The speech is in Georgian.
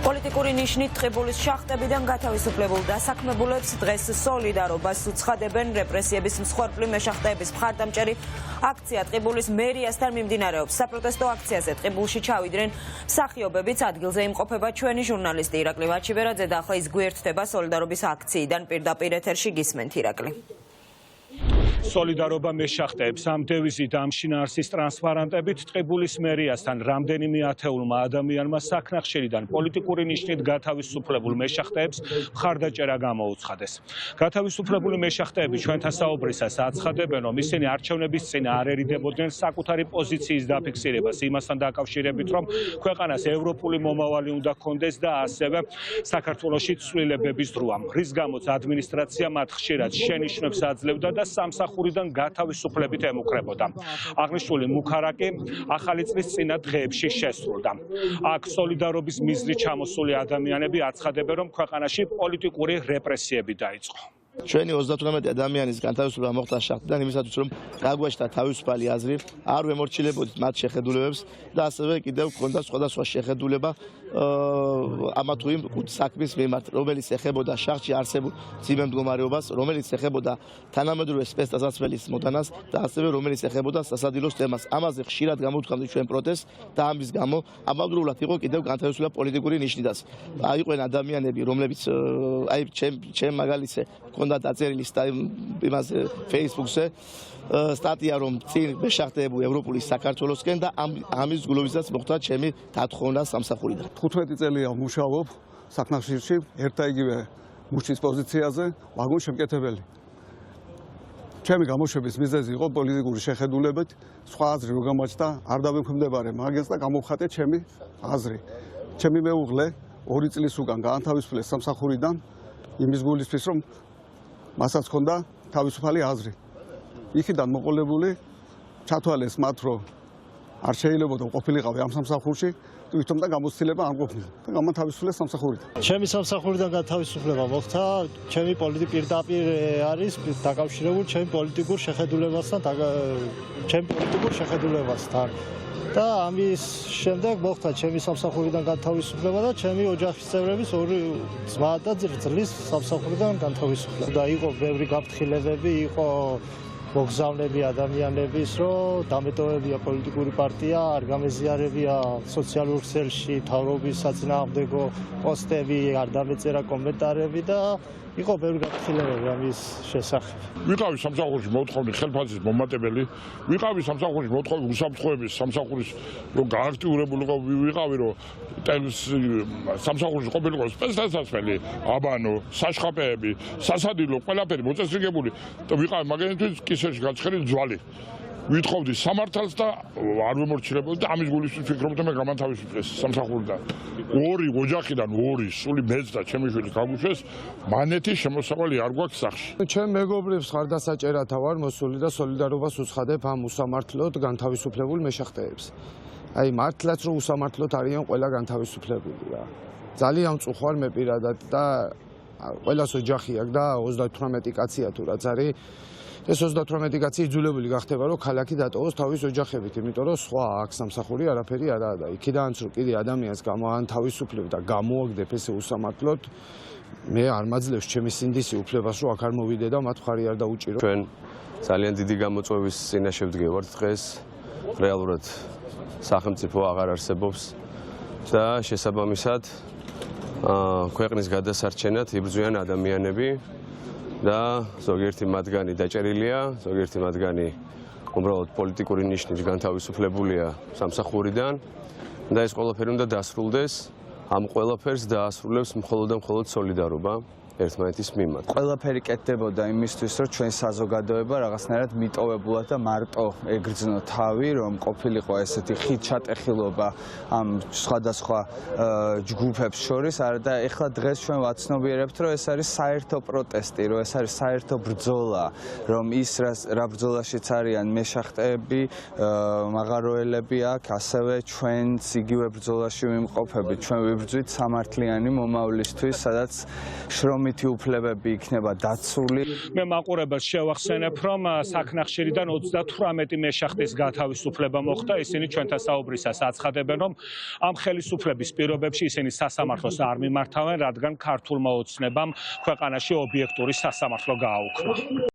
პოლიტიკური ნიშნით ტყიბულის შახტებიდან გათავისუფლებულ დასაქმებულებს დღეს სოლიდარობას უცხადებენ. რეპრესიების მსხვერპლი მეშახტეების მხარდამჭერი აქცია ტყიბულის მერიასთან მიმდინარეობს. საპროტესტო აქციაზე ტყიბულში ჩავიდნენ მსახიობებიც. ადგილზე იმყოფება ჩვენი ჟურნალისტი ირაკლი ვაჩიბერაძე და ახლა ის გვერდდება სოლიდარობის აქციიდან. პირდაპირ ეთერში გისმენთ ირაკლი. სოლიდარობა მეშახტეებს ამ დევიზით ამ შინაარსის ტრანსპარანტებით ტყიბულის მერიასთან რამდენიმე ათეულმა ადამიანმა საქნახშირიდან პოლიტიკური ნიშნით გათავისუფლებულ მეშახტეებს მხარდაჭერა გამოუცხადეს. გათავისუფლებული მეშახტეები ჩვენთან საუბრისას აცხადებენ, რომ ისინი არჩევნების წინ არ ერიდებოდნენ საკუთარი პოზიციის დაფიქსირებას იმასთან დაკავშირებით, რომ ქვეყანას ევროპული მომავალი უნდა ჰქონდეს და ასევე საქართველოში ცვლილებების დროა, რის გამოც ადმინისტრაცია მათ ხშირად შენიშვნებს აძლევდა და სამსახურიდან გათავისუფლებით ემუქრებოდა. აღნიშნული მუქარაკი ახალი წლის წინა დღეებში შესრულდა. აქ სოლიდარობის მიზნით ჩამოსული ადამიანები აცხადებენ, რომ ქვეყანაში პოლიტიკური რეპრესიები დაიწყო. ჩვენი 38 ადამიანის განთავისუფლება მოხდა შახტიდან იმისათვის, რომ გაგვაჩნდა თავისუფალი აზრი, არ ვემორჩილებოდით მათ შეხედულებებს და ასევე კიდევ ჰქონდა სხვადასხვა შეხედულება ამა თუ იმ საქმის მიმართ, რომელიც ეხებოდა შახტში არსებულ ძიმე მდგომარეობას, რომელიც ეხებოდა თანამედროვე სპეცდასაცმელის მოდანას და ასევე რომელიც ეხებოდა სასადილოს თემას. ამაზე ხშირად გამოვთქვამთ ჩვენ პროტესტს და ამის გამო ამავდროულად იყო კიდევ განთავისუფლება პოლიტიკური ნიშნითაც. იყვნენ ადამიანები, რომლებიც აი ჩემ მაგალითზე ჰქონდა დაწერილი იმაზე Facebook-ზე სტატია, რომ წინ მეშახტეებო ევროპული საქართველოსკენ და ამის გულობისას მოხდა ჩემი დათხოვნა სამსახურიდან. 15 წელია ვმუშაობ საქნახშირში, ერთ და იგივე მუშტის პოზიციაზე, ვაგონ შემკეთებელი. ჩემი გამოშვების მიზეზი იყო პოლიტიკური შეხედულებით, სხვა აზრი რო გამაჩნდა, არ დავექვემდებარე მაგას და გამოვხატე ჩემი აზრი. ჩემი მეუღლე 2 წლის უკან გაანთავისუფლეს სამსახურიდან იმის გულისთვის, რომ მასაც ჰქონდა თავისუფალი აზრი. იქიდან მოყოლებული ჩათვალეს მათ, რომ არ შეიძლებოდა ყოფილიყავი ამ სამსახურში, თვითონ და გამოცდილება არ ყოფილა და გამათავისუფლეს სამსახურიდან. ჩემი სამსახურიდან გათავისუფლება მოხდა, ჩემი პირდაპირ არის დაკავშირებული ჩემი პოლიტიკურ შეხედულებასთან. და ამის შემდეგ მოხდა ჩემი სამსახურიდან გათავისუფლება და ჩემი ოჯახის წევრების 2 ძმა და ძლის სამსახურიდან გათავისუფლება. და იყო ბევრი გაფრთხილებები, იყო მოგზავნები ადამიანების, რომ დამეტოვებია პოლიტიკური პარტია, არ გამეზიარებია სოციალურ ქსელში თავრობის საწინააღმდეგო პოსტები, არ დამეწერა კომენტარები და იყო ბევრი გაფრთხილებები ამის შესახებ. ვიყავი სამსახურში მოთხოვდი ხელფასის მომატებელი, ვიყავი სამსახურში მოთხოვდი უსაფრთხოების სამსახურის რომ გააქტიურებულიყო, ვიყავი რომ სამსახურში ყოფილიყო სპეცდასაცმელი, აბანო, საშხაპეები, სასადილო, ყველაფერი მოწესრიგებული და ვიყავი მაგალითად კისერში გაცხერილი ძვალი. ვითხოვდი სამართალს და არ ვემორჩილებოდი და ამის გულისთვის ვფიქრობ და მე გამათავისუფლეს სამსახურიდან. 2 ოჯახიდან 2 სული მეც და ჩემი შვილი გაგუშვეს, მანეთის შემოსავალი არ გვაქვს სახში. ჩემ მეგობრებს ხარდასაჭერათა ვარ მოსული და სოლიდარობას უცხადებ ამ უსამართლოდ განთავისუფლებულ მეშახტეებს. აი მართლაც რომ უსამართლოდ არიან ყველა განთავისუფლებული რა. ძალიან მწუხვარ მე პირადად და ყველას ოჯახი აქვს და 38 კაცია თუ რაც არის. ეს 38 კაცი იძულებული გახდება რომ ქალაქი დატოვოს თავის ოჯახებით, იმიტომ რომ სხვა აქ სამსახური არაფერი არაა და იქიდანაც რომ კიდე ადამიანს გამოანთავისუფლებ და გამოაგდებ ესე უსამართლოდ, მე არ მაძლევს ჩემი სინდისი უფლებას რომ აქ არ მოვიდე და მათ მხარი არ დაუჭირო. ჩვენ ძალიან დიდი გამოწვევის წინაშე ვდგევართ დღეს. რეალურად სახელმწიფო აღარ არსებობს და შესაბამისად ქვეყნის გადასარჩენად იბრძვიან ადამიანები. და ზოგიერთი მათგანი დაჭერილია, ზოგიერთი მათგანი უბრალოდ პოლიტიკური ნიშნით განთავისუფლებულია სამსახურიდან და ეს ყველაფერი უნდა დასრულდეს. ამ ყველაფერს დაასრულებს მხოლოდ და მხოლოდ სოლიდარობა ერთმანეთის მიმართ. ყველაფერი კეთდებოდა იმისთვის, რომ ჩვენ საზოგადოება რაღაცნაირად მიტოვებულად და მარტო ეგრძნო თავი, რომ ყოფილიყო ესეთი ხით ჩატეხილობა ამ სხვადასხვა ჯგუფებს შორის, და ეხლა დღეს ჩვენ ვაცნობიერებთ, რომ ეს არის საერთო პროტესტი, რომ ეს არის საერთო ბრძოლა, რომ ის რა ბრძოლაშიც არიან მეშახტეები, მაღაროელები აქ, ასევე ჩვენც იგივე ბრძოლაში ვიმყოფებით, ჩვენ ვიბრძვით სამართლიანი მომავლისთვის, სადაც შრომის შრომითი უფლებები იქნება დაცული. მე მაყურებელს შევახსენებ, რომ საქნახშირიდან 38 მეშახტის გათავისუფლება მოხდა. ისინი ჩვენთან საუბრისას აცხადებენ, რომ ამ ხელისუფლების პირობებში ისინი სასამართლოს არ მიმართავენ, რადგან ქართულმა ოცნებამ ქვეყანაში ობიექტური სასამართლო გააუქმა.